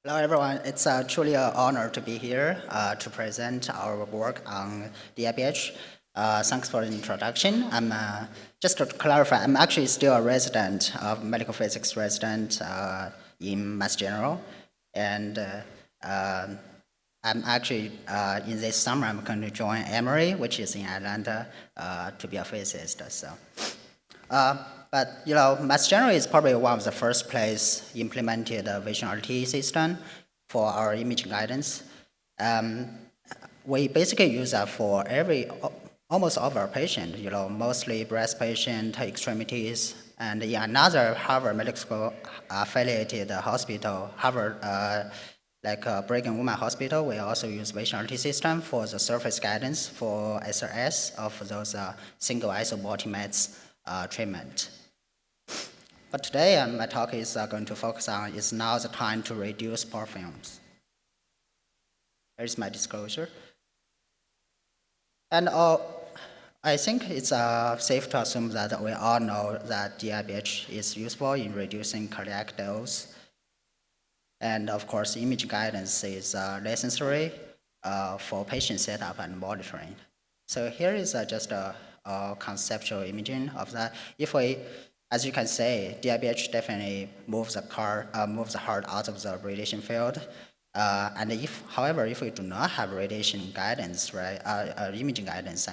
Hello, everyone. It's truly an honor to be here to present our work on DIBH. Thanks for the introduction. Just to clarify, I'm actually still a resident of medical physics resident in Mass General, and I'm actually in this summer I'm going to join Emory, which is in Atlanta, to be a physicist. But Mass General is probably one of the first place implemented a vision RT system for our imaging guidance. We basically use that for almost all of our patients, mostly breast patient, extremities, and in another Harvard Medical School affiliated hospital, Harvard Brigham Women Hospital, we also use vision RT system for the surface guidance for SRS of those single isobultimets treatment. But today, my talk is going to focus on is now the time to reduce pore films. Here's my disclosure. And I think it's safe to assume that we all know that DIBH is useful in reducing cardiac dose. And of course, image guidance is necessary for patient setup and monitoring. So here is just a conceptual imaging of that. As you can see, DIBH definitely moves the heart out of the radiation field. And however, if we do not have radiation guidance, right, imaging guidance,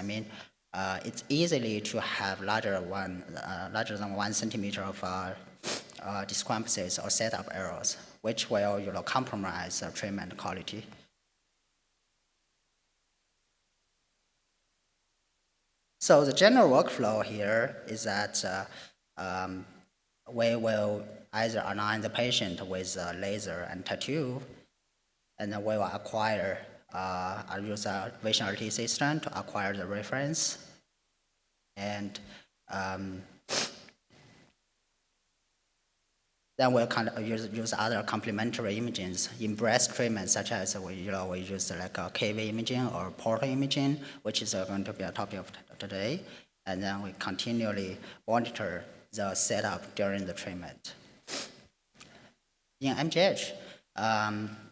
it's easily to have larger than 1 centimeter of discrepancies or setup errors, which will compromise treatment quality. So the general workflow here is that we will either align the patient with a laser and tattoo, and then we will use a vision RT system to acquire the reference, and then we'll use other complementary imagings in breast treatment, such as we use like a KV imaging or portal imaging, which is going to be a topic of today, and then we continually monitor the setup during the treatment. In MGH,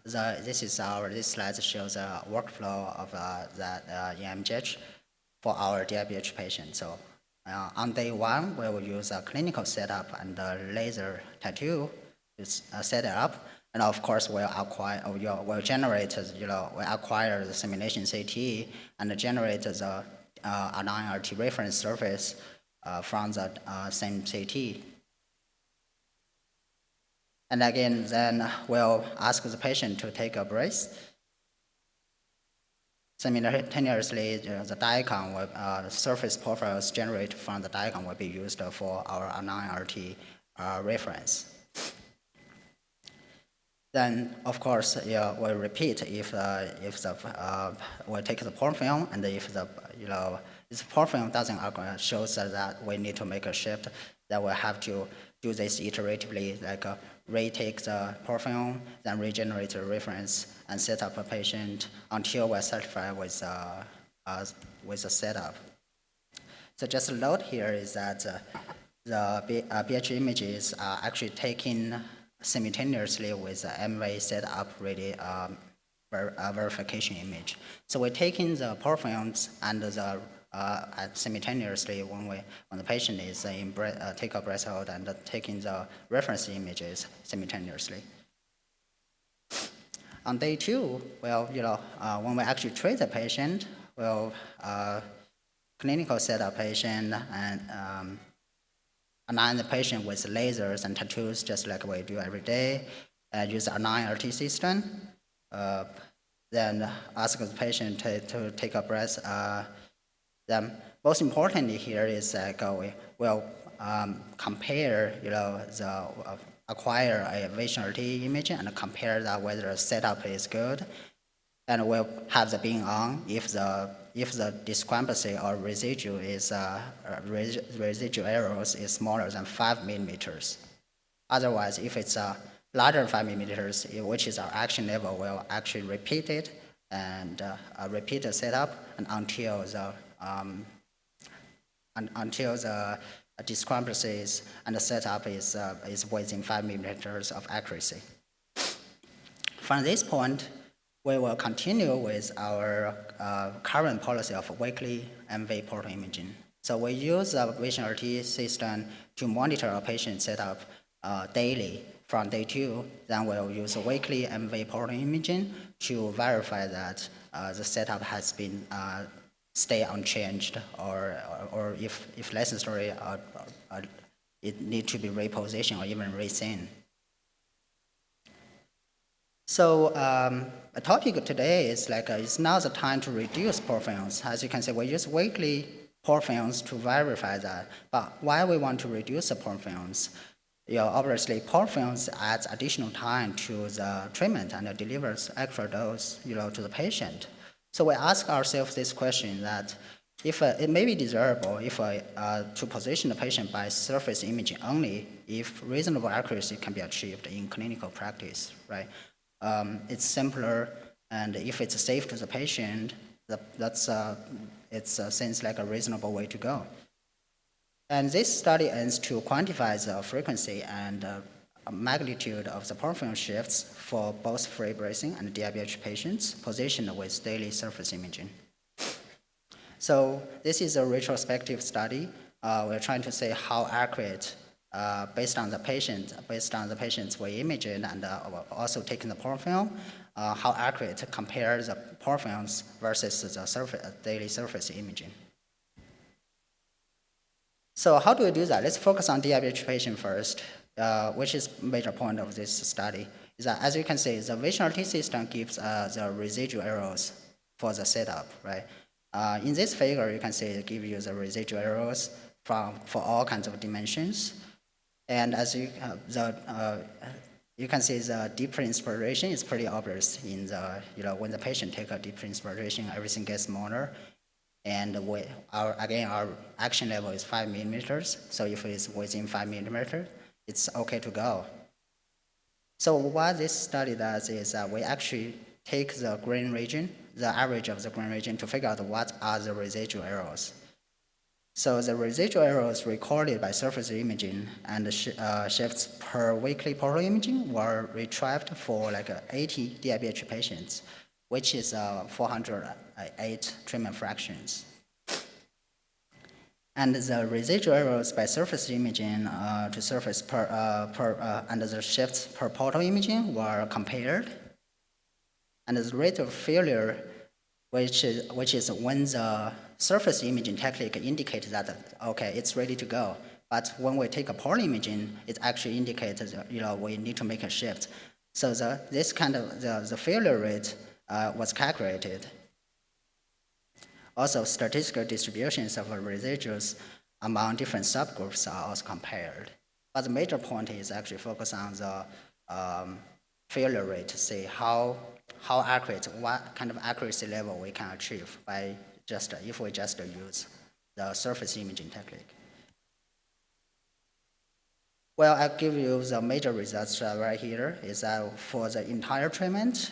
this slide shows a workflow of that in MGH for our DIBH patient. So on day 1, we will use a clinical setup and a laser tattoo to set it up. And of course, we'll acquire the simulation CT and generate the align RT reference surface from the same CT. And again, then we'll ask the patient to take a breath. Simultaneously, the DICOM, the surface profiles generated from the DICOM will be used for our align RT reference. Then, of course, we'll repeat if we take the pore film, and if the pore film doesn't show that we need to make a shift, then we'll have to do this iteratively, like retake the pore film, then regenerate the reference, and set up a patient until we're satisfied with the setup. So just a note here is that the BH images are actually taken simultaneously with the MV setup verification image. So we're taking the pore films and the simultaneously when the patient is in take a breath hold and taking the reference images simultaneously. On day 2, when we actually treat the patient, we'll clinical setup patient and align the patient with lasers and tattoos, just like we do every day, and use the align RT system. Then ask the patient to take a breath. Then most importantly here is we'll compare, acquire a vision RT image and compare that whether the setup is good, and we'll have the beam on if the discrepancy or residual errors is smaller than 5 millimeters. Otherwise, if it's larger than 5 millimeters, which is our action level, we'll actually repeat it and repeat the setup and until the discrepancies and the setup is within 5 millimeters of accuracy. From this point, we will continue with our current policy of weekly MV portal imaging. So we use a vision RT system to monitor a patient setup daily from day 2. Then we'll use weekly MV portal imaging to verify that the setup has been stay unchanged, or if necessary, it need to be repositioned or even reseen. So the topic today is it's now the time to reduce pore films. As you can see, we use weekly pore films to verify that. But why we want to reduce the pore films? Obviously, pore films adds additional time to the treatment and it delivers extra dose, to the patient. So we ask ourselves this question that if it may be desirable if to position the patient by surface imaging only if reasonable accuracy can be achieved in clinical practice, right? It's simpler, and if it's safe to the patient, it seems like a reasonable way to go. And this study aims to quantify the frequency and magnitude of the pore film shifts for both free bracing and DIBH patients positioned with daily surface imaging. So this is a retrospective study. We're trying to say how accurate, based on the patients we imaged and also taking the pore film, how accurate to compare the pore films versus the daily surface imaging. So how do we do that? Let's focus on DIBH patient first, which is a major point of this study. Is that, as you can see, the vision RT system gives the residual errors for the setup, right? In this figure, you can see it gives you the residual errors for all kinds of dimensions. And as you can see, the deeper inspiration is pretty obvious in the, when the patient takes a deeper inspiration, everything gets smaller. And our action level is 5 millimeters. So if it's within 5 millimeters, it's okay to go. So what this study does is that we actually take the green region, the average of the green region, to figure out what are the residual errors. So the residual errors recorded by surface imaging and shifts per weekly portal imaging were retrieved for 80 DIBH patients, which is 408 treatment fractions. And the residual errors by surface imaging to surface and the shifts per portal imaging were compared. And the rate of failure, which is when the surface imaging technique indicates that, okay, it's ready to go. But when we take a portal imaging, it actually indicates, we need to make a shift. So this kind of, the failure rate was calculated. Also, statistical distributions of residuals among different subgroups are also compared. But the major point is actually focus on the failure rate to see how accurate, what kind of accuracy level we can achieve by if we just use the surface imaging technique. Well, I'll give you the major results right here. Is that for the entire treatment,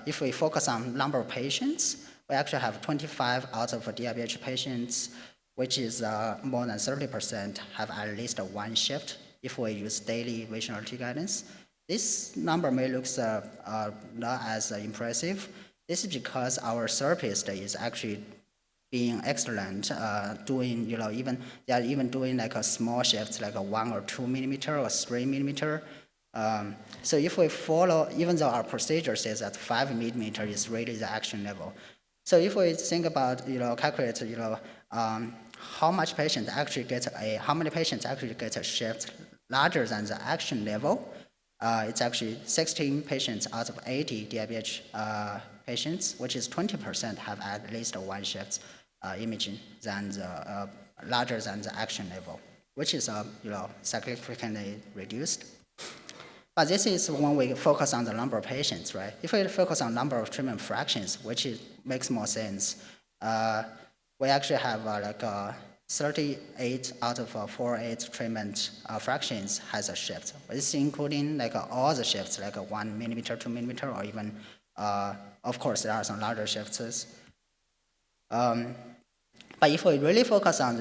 if we focus on number of patients, we actually have 25 out of DIBH patients, which is more than 30% have at least one shift if we use daily vision RT guidance. This number may look not as impressive. This is because our therapist is actually being excellent, doing, they are even doing a small shifts, like a 1 or 2 millimeter or 3 millimeter. So if we follow, even though our procedure says that 5 millimeter is really the action level. So if we think about, calculate, how many patients actually get a shift larger than the action level, it's actually 16 patients out of 80 DIBH patients, which is 20% have at least one shift imaging than the larger than the action level, which is significantly reduced. But this is when we focus on the number of patients, right? If we focus on number of treatment fractions, which makes more sense, we actually have 38 out of 48 treatment fractions has a shift. This is including all the shifts, 1 millimeter, 2 millimeter, or even, of course, there are some larger shifts. But if we really focus on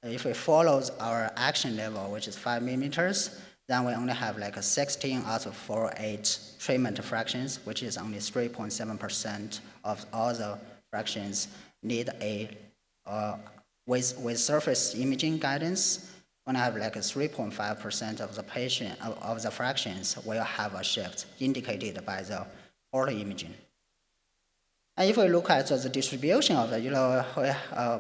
if we follow our action level, which is 5 millimeters, then we only have like a 16 out of 48 treatment fractions, which is only 3.7% of all the fractions need a, with surface imaging guidance, when I have like a 3.5% of the patient, of the fractions will have a shift indicated by the photo imaging. And if we look at the distribution of the,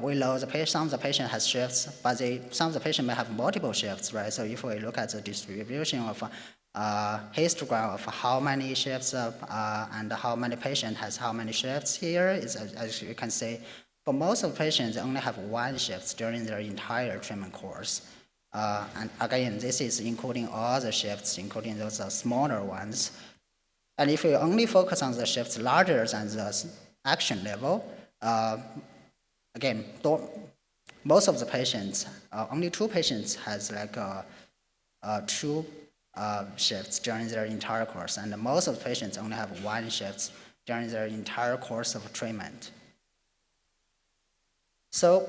we know some of the patient has shifts, but some of the patient may have multiple shifts, right? So if we look at the distribution of histogram of how many shifts and how many patient has how many shifts here, is as you can see, for most of the patients, they only have one shift during their entire treatment course. And again, this is including all the shifts, including those smaller ones. And if we only focus on the shifts larger than the action level, again, most of the patients, only 2 patients has like two shifts during their entire course, and most of the patients only have 1 shift during their entire course of treatment. So,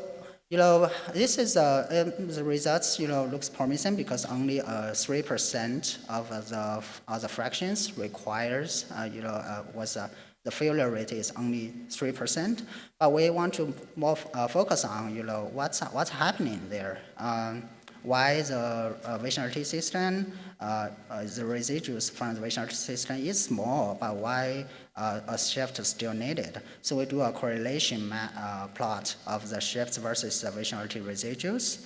this is the results. Looks promising because only 3% of the fractions requires. The failure rate is only 3%. But we want to more focus on what's happening there. Why the vision RT system, the residuals from the vision RT system is small, but why a shift is still needed. So we do a correlation plot of the shifts versus the vision RT residuals.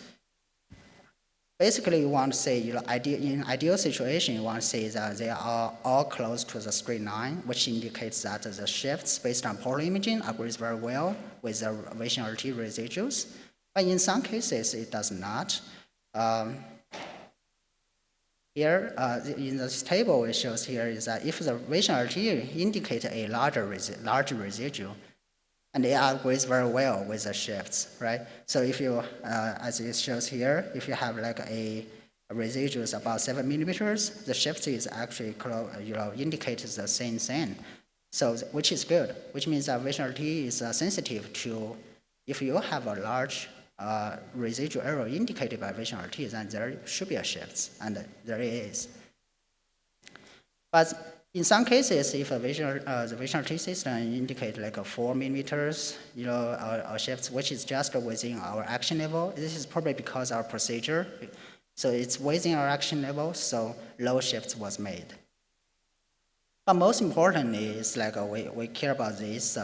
Basically, you want to say, in ideal situation, you want to say that they are all close to the straight line, which indicates that the shifts based on polar imaging agrees very well with the vision RT residuals. But in some cases, it does not. Here, in this table, it shows here is that if the vision RT indicates a larger residual, and it agrees very well with the shifts, right? So if you, as it shows here, if you have like a residuals about 7 millimeters, the shift is actually, indicates the same thing. So, which is good, which means that vision RT is sensitive to, if you have a large residual error indicated by vision RT, then there should be a shift, and there is. But in some cases, if the vision RT system indicates like a 4 millimeters, a shift, which is just within our action level, this is probably because our procedure, so it's within our action level, so low shift was made. But most importantly, is like we care about this,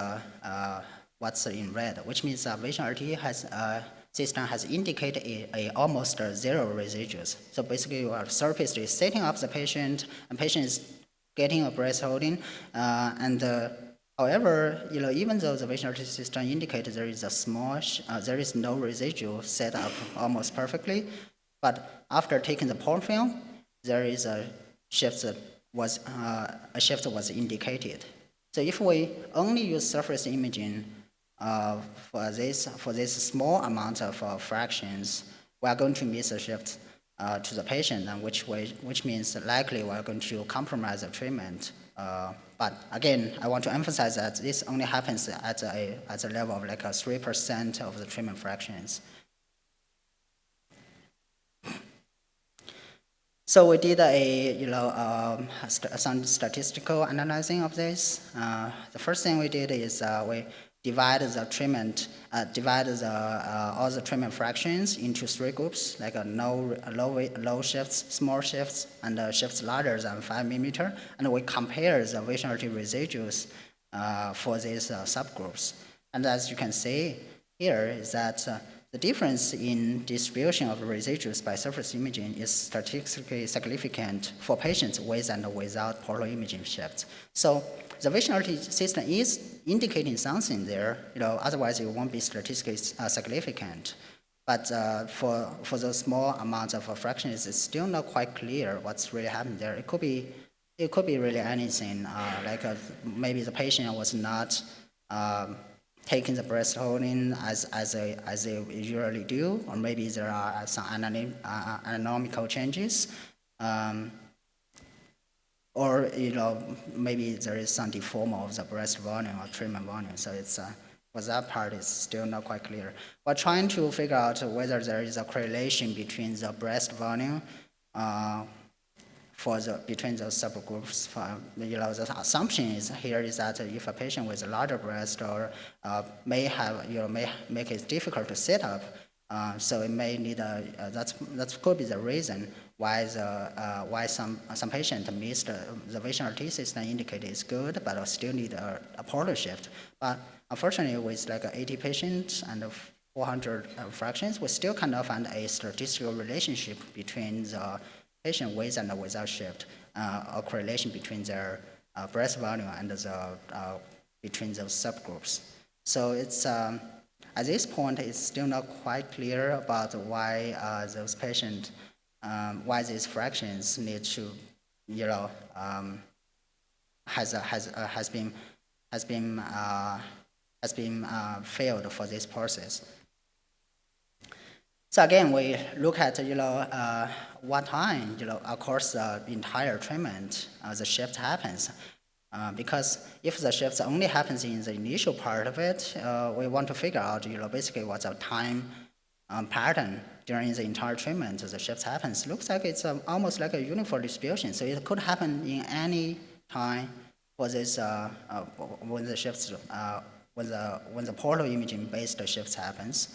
what's in red, which means vision RT system has indicated a almost 0 residuals. So basically, our therapist is setting up the patient, and patient is getting a breath holding, however, even though the vision RT system indicates there is there is no residual set up almost perfectly, but after taking the port film, there is a shift that was indicated. So if we only use surface imaging for this small amount of fractions, we are going to miss a shift to the patient, and which means likely we are going to compromise the treatment. But again, I want to emphasize that this only happens at a level of like 3% of the treatment fractions. So we did some statistical analyzing of this. The first thing we did is we divide the treatment, all the treatment fractions into 3 groups, like low shifts, small shifts, and shifts larger than 5 millimeter, and we compare the vision RT residuals for these subgroups. And as you can see here, is that the difference in distribution of residuals by surface imaging is statistically significant for patients with and without polar imaging shifts. So the vision RT system is indicating something there, otherwise it won't be statistically significant. But for the small amounts of fractions, it's still not quite clear what's really happening there. It could be really anything, maybe the patient was not taking the breath holding as they usually do, or maybe there are some anatomical changes. Or maybe there is some deformity of the breast volume or treatment volume. So it's for that part is still not quite clear. We're trying to figure out whether there is a correlation between the breast volume between those subgroups. The assumption is here is that if a patient with a larger breast or may make it difficult to sit up, so it may need that could be the reason why why some patient missed the visual T system indicator is good, but still need a portal shift. But unfortunately, with like 80 patients and 400 fractions, we still cannot find a statistical relationship between the patient with and without shift, a correlation between their breast volume and between those subgroups. So it's at this point, it's still not quite clear about why those patients, why these fractions need to, has been failed for this process. So again, we look at what time across the entire treatment the shift happens, because if the shift only happens in the initial part of it, we want to figure out basically what's the time pattern during the entire treatment the shift happens. Looks like it's almost like a uniform distribution, so it could happen in any time for this when the shifts when the portal imaging based shifts happens.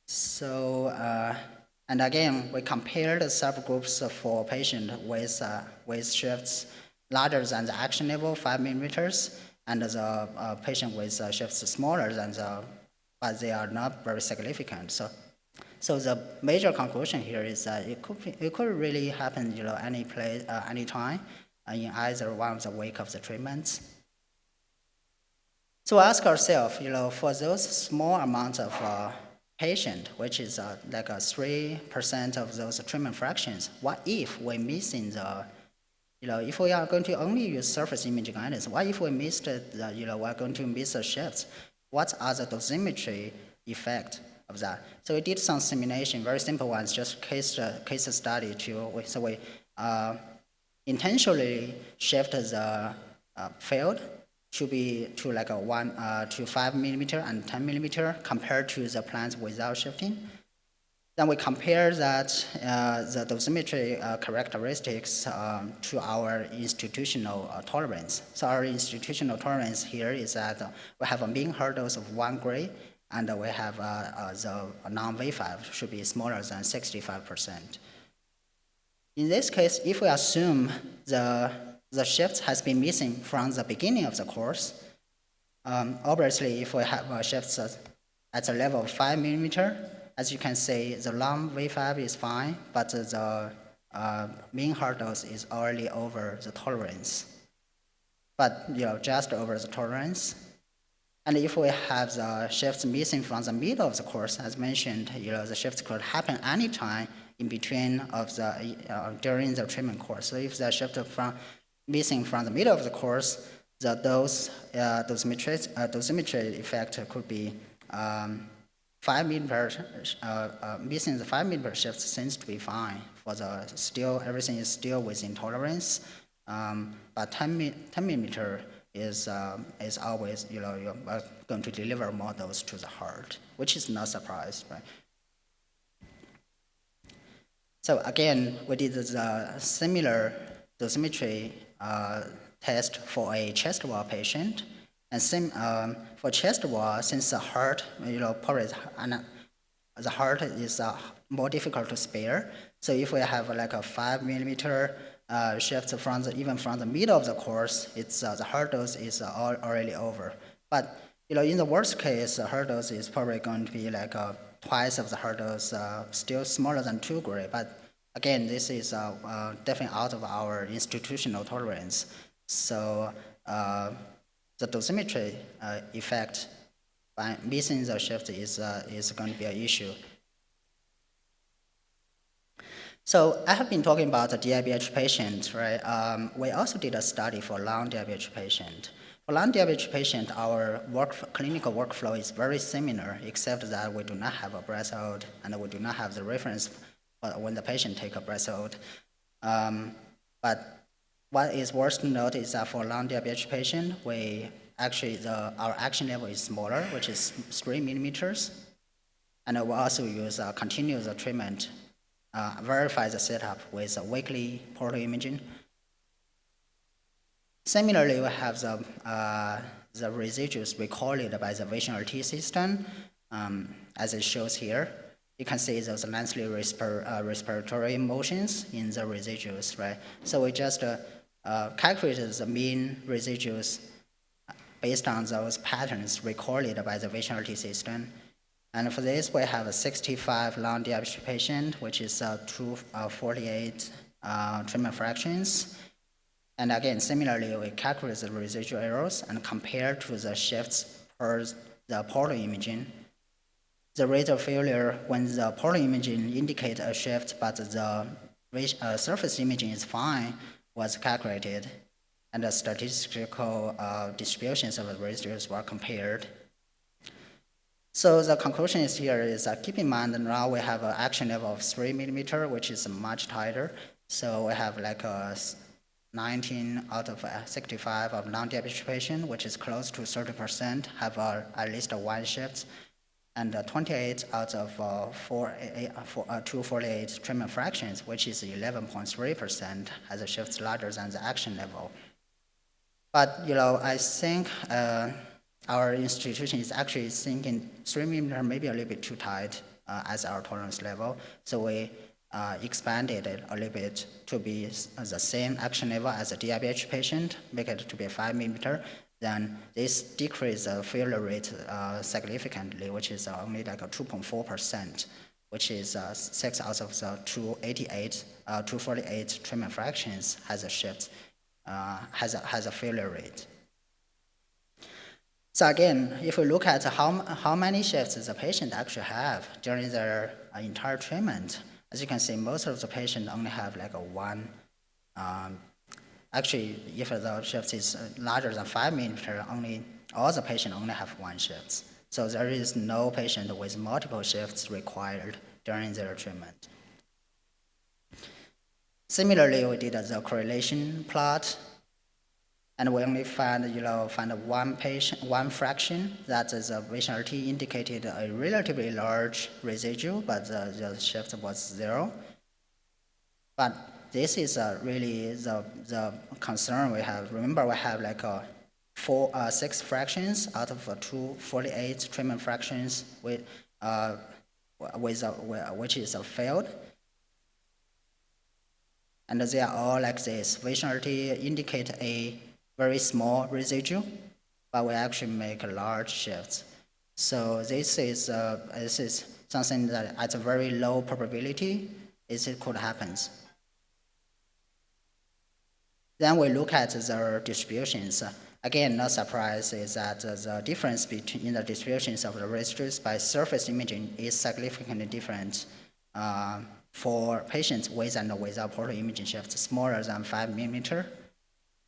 So, and again, we compared the subgroups for patients with shifts larger than the action level, 5 millimeters, and the patient with shifts smaller than but they are not very significant. So the major conclusion here is that it could really happen, any place, any time, in either one of the week of the treatments. So we ask ourselves, for those small amounts of patient, which is like 3% of those treatment fractions, what if we're missing the, if we are going to only use surface imaging guidance, what if we missed we're going to miss the shifts? What are the dosimetry effect of that? So we did some simulation, very simple ones, just case study so we intentionally shift the field to like a 1 to 5 millimeter and 10 millimeter compared to the plans without shifting. Then we compare that the dosimetry characteristics to our institutional tolerance. So our institutional tolerance here is that we have a mean hurdles of 1 gray, and we have the non-V5 should be smaller than 65%. In this case, if we assume the shift has been missing from the beginning of the course, obviously if we have shifts at the level of 5 millimeter, as you can see, the long V5 is fine, but the mean hurdles is already over the tolerance. But just over the tolerance. And if we have the shifts missing from the middle of the course, as mentioned, the shifts could happen anytime in between of the during the treatment course. So if the shift missing from the middle of the course, the dosimetry effect could be 5 millimeter. Missing the 5 millimeter shift seems to be fine. For the everything is still within tolerance, but 10 millimeter is always you're going to deliver more dose to the heart, which is not surprise, right? So again, we did the similar dosimetry test for a chest wall patient, and for chest wall, since the heart, probably the heart is more difficult to spare. So if we have like a 5 millimeter shift even from the middle of the course, it's the hurdles is already over. But in the worst case, the hurdles is probably going to be like twice of the hurdles, still smaller than 2 gray. But again, this is definitely out of our institutional tolerance. So the dosimetry effect by missing the shift is going to be an issue. So I have been talking about the DIBH patient, right? We also did a study for lung DIBH patient. For lung DIBH patient, our clinical workflow is very similar, except that we do not have a breath hold, and we do not have the reference when the patient take a breath hold. But what is worth to note is that for lung DIBH patient, our action level is smaller, which is 3 millimeters, and we also use continuous treatment verify the setup with a weekly portal imaging. Similarly, we have the residuals recorded by the vision RT system, as it shows here. You can see those monthly respiratory motions in the residuals, right? So we just calculated the mean residuals based on those patterns recorded by the vision RT system. And for this, we have a 65 long DIBH patient, which is 248 treatment fractions. And again, similarly, we calculate the residual errors and compare to the shifts per the portal imaging. The rate of failure when the portal imaging indicates a shift, but the surface imaging is fine, was calculated, and the statistical distributions of the residuals were compared. So the conclusion is here is that keep in mind that now we have an action level of 3 millimeter, which is much tighter. So we have like a 19 out of 65 of non-DIBH patients, which is close to 30%, have at least one shift. And 28 out of 248 treatment fractions, which is 11.3%, has a shift larger than the action level. But I think our institution is actually thinking 3 millimeter maybe a little bit too tight as our tolerance level. So we expanded it a little bit to be the same action level as a DIBH patient, make it to be 5 millimeter. Then this decreases the failure rate significantly, which is only like a 2.4%, which is 6 out of the 248 treatment fractions has a shift, has a failure rate. So again, if we look at how many shifts the patient actually have during their entire treatment, as you can see, most of the patients only have like a one. Actually, if the shift is larger than 5 millimeter, all the patients only have one shift. So there is no patient with multiple shifts required during their treatment. Similarly, we did the correlation plot, and we only found one fraction that the vision RT indicated a relatively large residual, but the shift was 0. But this is really the concern we have. Remember, we have like 6 fractions out of 248 treatment fractions which is failed. And they are all like this. Vision RT indicate a very small residual, but we actually make large shifts. So this is something that at a very low probability it could happen. Then we look at the distributions. Again, no surprise is that the difference between the distributions of the residuals by surface imaging is significantly different for patients with and without portal imaging shifts smaller than 5 millimeter.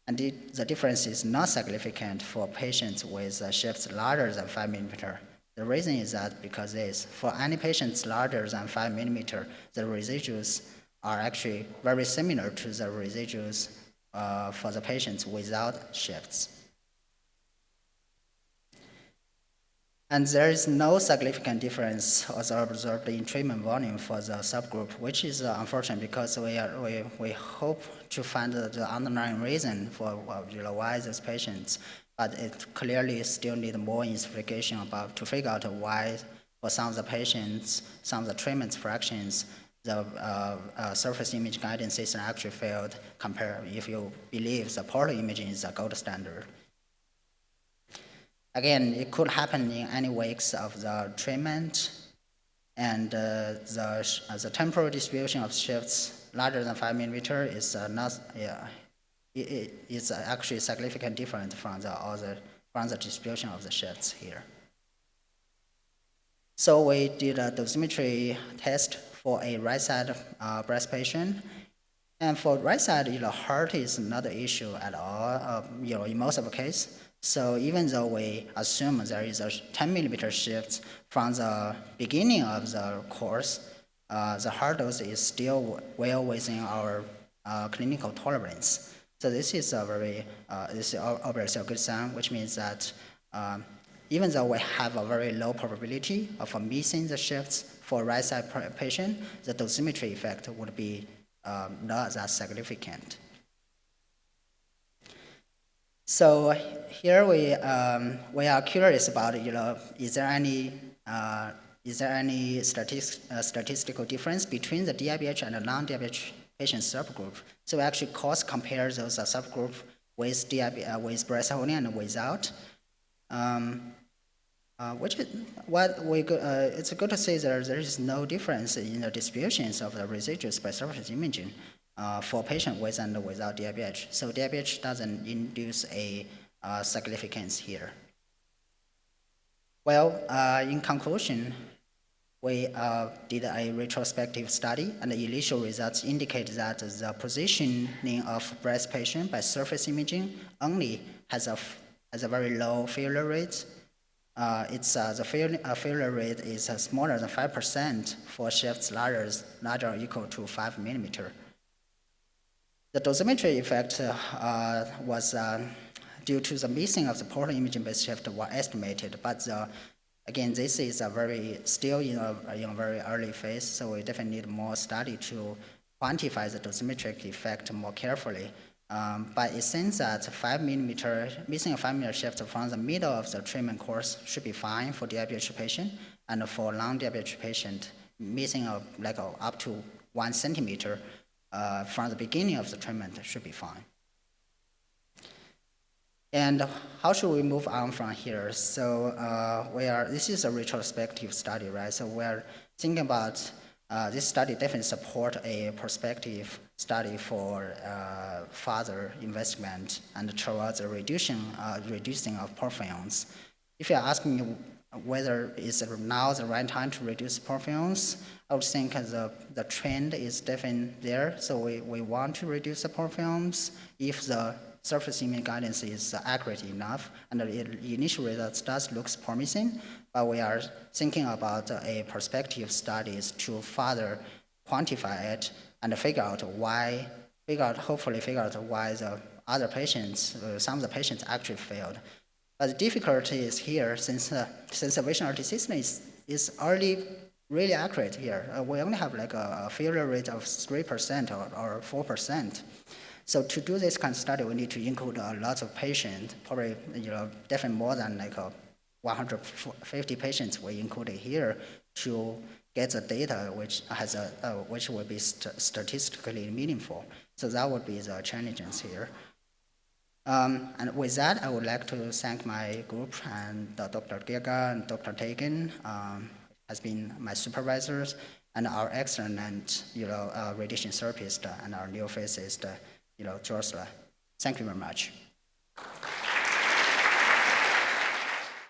And the difference is not significant for patients with shifts larger than 5 millimeter. The reason is that because for any patients larger than 5 millimeter, the residuals are actually very similar to the residuals for the patients without shifts. And there is no significant difference observed in treatment volume for the subgroup, which is unfortunate because we hope to find the underlying reason for why these patients, but it clearly still needs more investigation to figure out why for some of the patients, some of the treatment fractions, the surface image guidance system actually failed compared if you believe the portal imaging is the gold standard. Again, it could happen in any weeks of the treatment, and the temporal distribution of shifts larger than 5 millimeter is it's actually significantly different from the distribution of the shifts here. So we did a dosimetry test for a right side breast patient. And for right side, heart is not an issue at all, in most of the cases. So even though we assume there is a 10 millimeter shift from the beginning of the course, the heart dose is still well within our clinical tolerance. So this is obviously a good sign, which means that even though we have a very low probability of missing the shifts for right side patient, the dosimetry effect would be not that significant. So here we are curious about, is there any statistical difference between the DIBH and the non-DIBH patient subgroup? So we actually compare those subgroup with with breast holding and without. It's good to say that there is no difference in the distributions of the residuals by surface imaging for patients with and without DIBH. So DIBH doesn't induce a significance here. Well, in conclusion, we did a retrospective study, and the initial results indicate that the positioning of breast patient by surface imaging only has a very low failure rate. The failure rate is smaller than 5% for shafts larger or equal to 5 millimeter. The dosimetry effect was due to the missing of the portal imaging-based shaft were estimated, but again, this is still in a very early phase, so we definitely need more study to quantify the dosimetric effect more carefully. But it seems that missing a 5 millimeter shaft from the middle of the treatment course should be fine for DIBH patient, and for non-DIBH patient, missing up to 1 centimeter from the beginning of the treatment should be fine. And how should we move on from here? So this is a retrospective study, right? So we're thinking about this study definitely support a prospective study for further investment and towards a reducing of porphyrins. If you're asking me whether it's now the right time to reduce porphyrins, I would think the trend is definitely there. So we want to reduce the porphyrins if the surface imaging guidance is accurate enough, and the initial results does look promising, but we are thinking about a prospective studies to further quantify it and hopefully figure out why the other patients, some of the patients actually failed. But the difficulty is here, since the vision RT system is already really accurate here. We only have like a failure rate of 3% or 4%. So to do this kind of study, we need to include a lot of patients, probably definitely more than 150 patients we included here to get the data which will be statistically meaningful. So that would be the challenges here. And with that, I would like to thank my group and Dr. Giga and Dr. Tagan has been my supervisors, and our excellent radiation therapist and our neophysicist, Joshua. Thank you very much.